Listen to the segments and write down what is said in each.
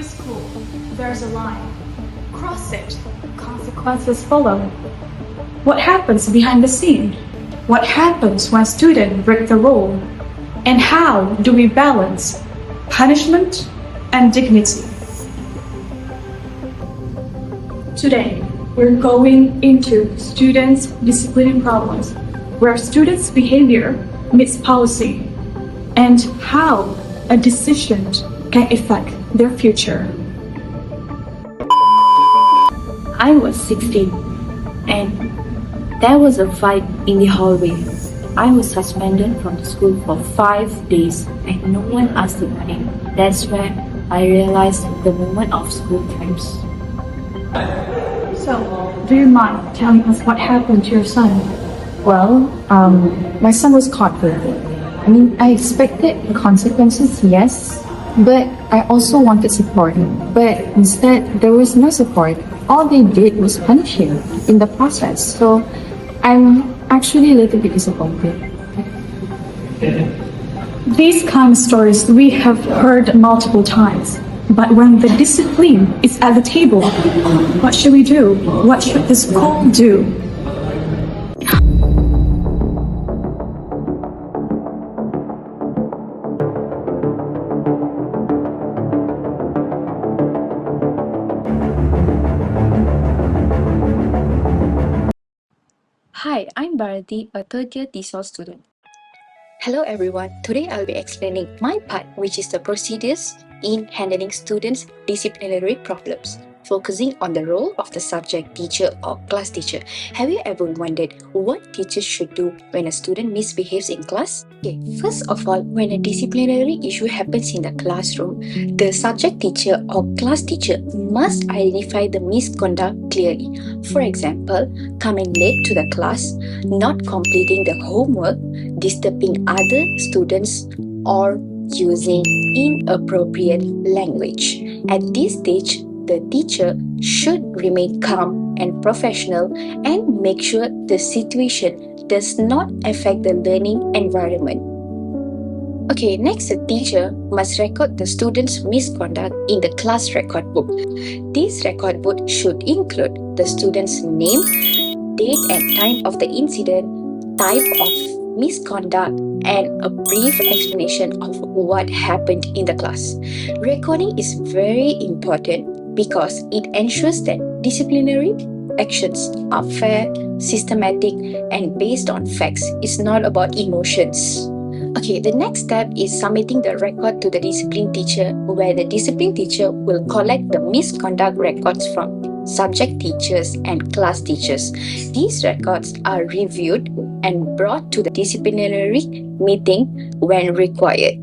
every school, there's a line. Cross it, consequences follow. What happens behind the scene? What happens when students break the rule? And how do we balance punishment and dignity? Today, we're going into students' disciplinary problems, where students' behavior meets policy, and how a decision can affect their future. I was 16 and there was a fight in the hallway. I was suspended from the school for 5 days and no one asked about it. That's when I realized the moment of school times. So, do you mind telling us what happened to your son? Well, my son was caught guilty. I expected the consequences, yes, but I also wanted support. But instead, there was no support. All they did was punish him in the process. So I'm actually a little bit disappointed. These kind of stories we have heard multiple times. But when the discipline is at the table, what should we do? What should the school do? Hi, I'm Bharati, a third-year TESOL student. Hello everyone, today I'll be explaining my part, which is the procedures in handling students' disciplinary problems, focusing on the role of the subject teacher or class teacher. Have you ever wondered what teachers should do when a student misbehaves in class? Okay, first of all, when a disciplinary issue happens in the classroom, the subject teacher or class teacher must identify the misconduct clearly. For example, coming late to the class, not completing the homework, disturbing other students, or using inappropriate language. At this stage, the teacher should remain calm and professional and make sure the situation does not affect the learning environment. Okay, next, the teacher must record the student's misconduct in the class record book. This record book should include the student's name, date and time of the incident, type of misconduct, and a brief explanation of what happened in the class. Recording is very important because it ensures that disciplinary actions are fair, systematic, and based on facts. It's not about emotions. Okay, the next step is submitting the record to the discipline teacher, where the discipline teacher will collect the misconduct records from subject teachers and class teachers. These records are reviewed and brought to the disciplinary meeting when required.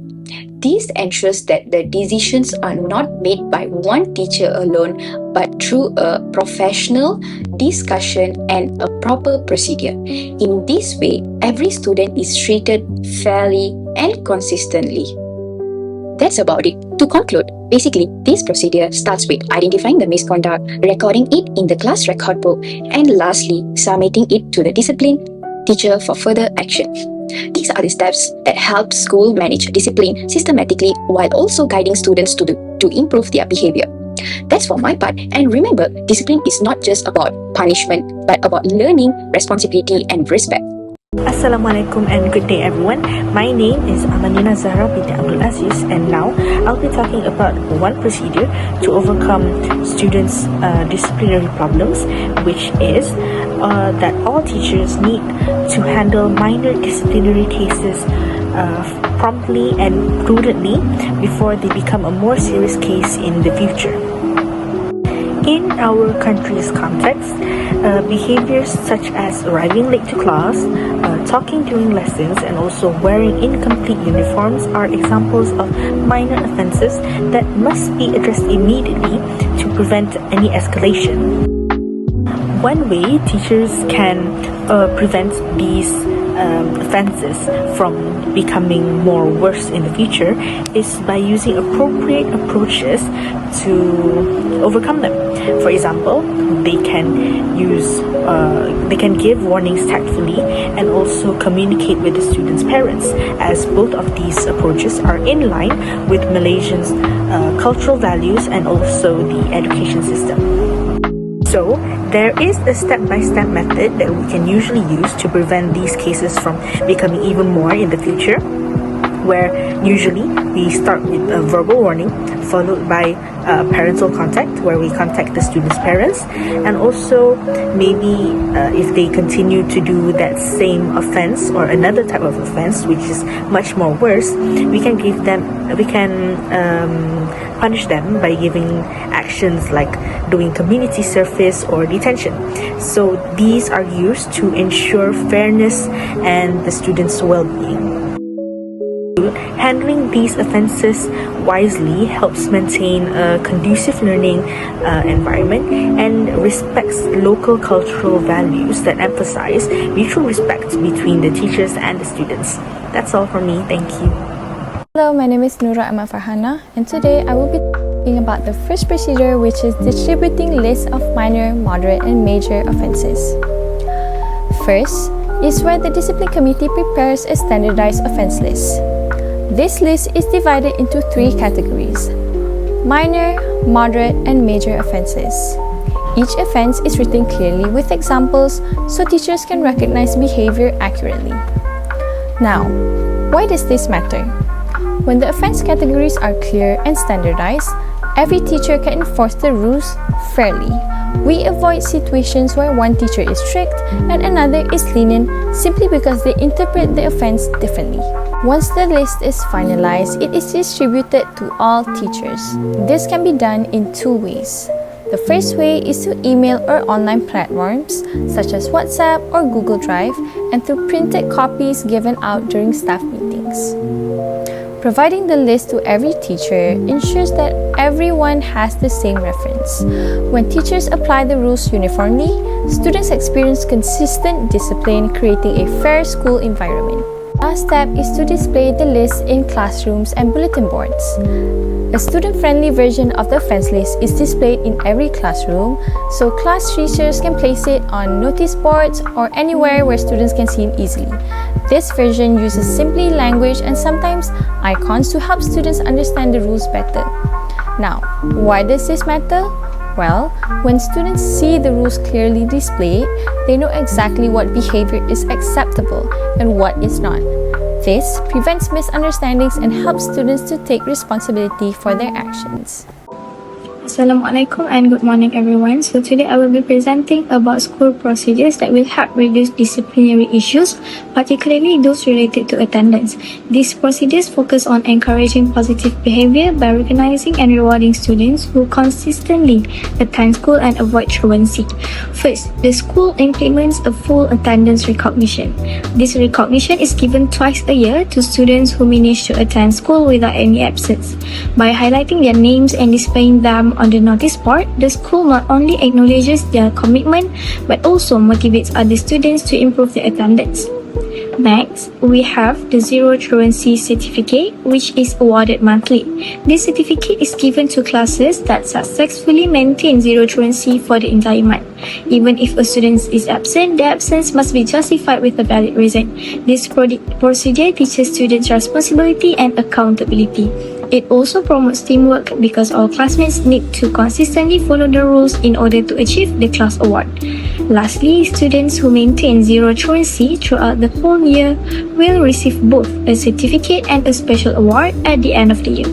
This ensures that the decisions are not made by one teacher alone, but through a professional discussion and a proper procedure. In this way, every student is treated fairly and consistently. That's about it. To conclude, basically, this procedure starts with identifying the misconduct, recording it in the class record book, and lastly, submitting it to the discipline teacher for further action. These are the steps that help school manage discipline systematically while also guiding students to improve their behavior. That's for my part. And remember, discipline is not just about punishment, but about learning, responsibility, and respect. Assalamualaikum and good day everyone. My name is Amanina Zahra binti Abdul Aziz, and now I'll be talking about one procedure to overcome students' disciplinary problems, which is that all teachers need to handle minor disciplinary cases promptly and prudently before they become a more serious case in the future. In our country's context, behaviors such as arriving late to class, talking during lessons, and also wearing incomplete uniforms are examples of minor offenses that must be addressed immediately to prevent any escalation. One way teachers can prevent these offenses from becoming more worse in the future is by using appropriate approaches to overcome them. For example, they can give warnings tactfully and also communicate with the students' parents, as both of these approaches are in line with Malaysians' cultural values and also the education system. So, there is a step-by-step method that we can usually use to prevent these cases from becoming even more in the future, where usually we start with a verbal warning followed by parental contact, where we contact the student's parents, and also maybe if they continue to do that same offense or another type of offense which is much more worse, we can punish them by giving actions like doing community service or detention. So these are used to ensure fairness and the students' well-being. Handling these offenses wisely helps maintain a conducive learning environment and respects local cultural values that emphasize mutual respect between the teachers and the students. That's all from me. Thank you. Hello, my name is Nura Ahmad Farhana, and today I will be talking about the first procedure, which is distributing lists of minor, moderate, and major offenses. First is where the discipline committee prepares a standardized offense list. This list is divided into 3 categories: minor, moderate, and major offenses. Each offense is written clearly with examples so teachers can recognize behavior accurately. Now, why does this matter? When the offense categories are clear and standardized, every teacher can enforce the rules fairly. We avoid situations where one teacher is strict and another is lenient simply because they interpret the offense differently. Once the list is finalized, it is distributed to all teachers. This can be done in 2 ways. The first way is through email or online platforms such as WhatsApp or Google Drive, and through printed copies given out during staff meetings. Providing the list to every teacher ensures that everyone has the same reference. When teachers apply the rules uniformly, students experience consistent discipline, creating a fair school environment. Last step is to display the list in classrooms and bulletin boards. A student-friendly version of the offense list is displayed in every classroom, so class teachers can place it on notice boards or anywhere where students can see it easily. This version uses simple language and sometimes icons to help students understand the rules better. Now, why does this matter? Well, when students see the rules clearly displayed, they know exactly what behavior is acceptable and what is not. This prevents misunderstandings and helps students to take responsibility for their actions. Assalamualaikum and good morning everyone. So today I will be presenting about school procedures that will help reduce disciplinary issues, particularly those related to attendance. These procedures focus on encouraging positive behavior by recognizing and rewarding students who consistently attend school and avoid truancy. First, the school implements a full attendance recognition. This recognition is given twice a year to students who manage to attend school without any absence. By highlighting their names and displaying them on the notice board, the school not only acknowledges their commitment but also motivates other students to improve their attendance. Next, we have the Zero Truancy Certificate, which is awarded monthly. This certificate is given to classes that successfully maintain zero truancy for the entire month. Even if a student is absent, the absence must be justified with a valid reason. This procedure teaches students responsibility and accountability. It also promotes teamwork because all classmates need to consistently follow the rules in order to achieve the class award. Lastly, students who maintain zero truancy throughout the whole year will receive both a certificate and a special award at the end of the year.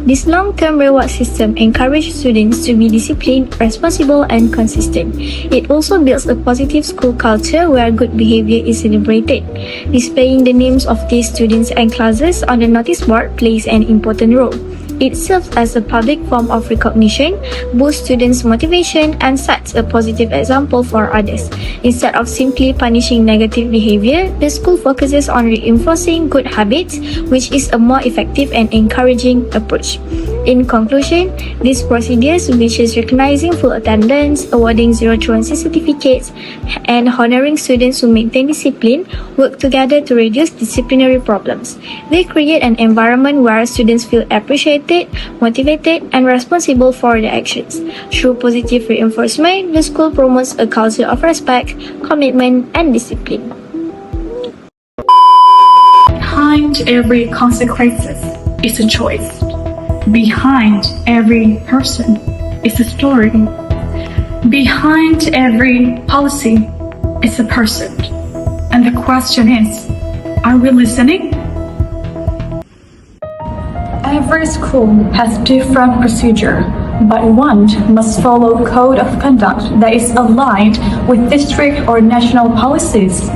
This long-term reward system encourages students to be disciplined, responsible, and consistent. It also builds a positive school culture where good behavior is celebrated. Displaying the names of these students and classes on the notice board plays an important role. It serves as a public form of recognition, boosts students' motivation, and sets a positive example for others. Instead of simply punishing negative behavior, the school focuses on reinforcing good habits, which is a more effective and encouraging approach. In conclusion, these procedures, which is recognizing full attendance, awarding zero truancy certificates, and honoring students who maintain discipline, work together to reduce disciplinary problems. They create an environment where students feel appreciated, motivated, and responsible for their actions. Through positive reinforcement, the school promotes a culture of respect, commitment, and discipline. Behind every consequences is a choice. Behind every person is a story. Behind every policy is a person. And the question is, are we listening? Every school has different procedure, but one must follow code of conduct that is aligned with district or national policies.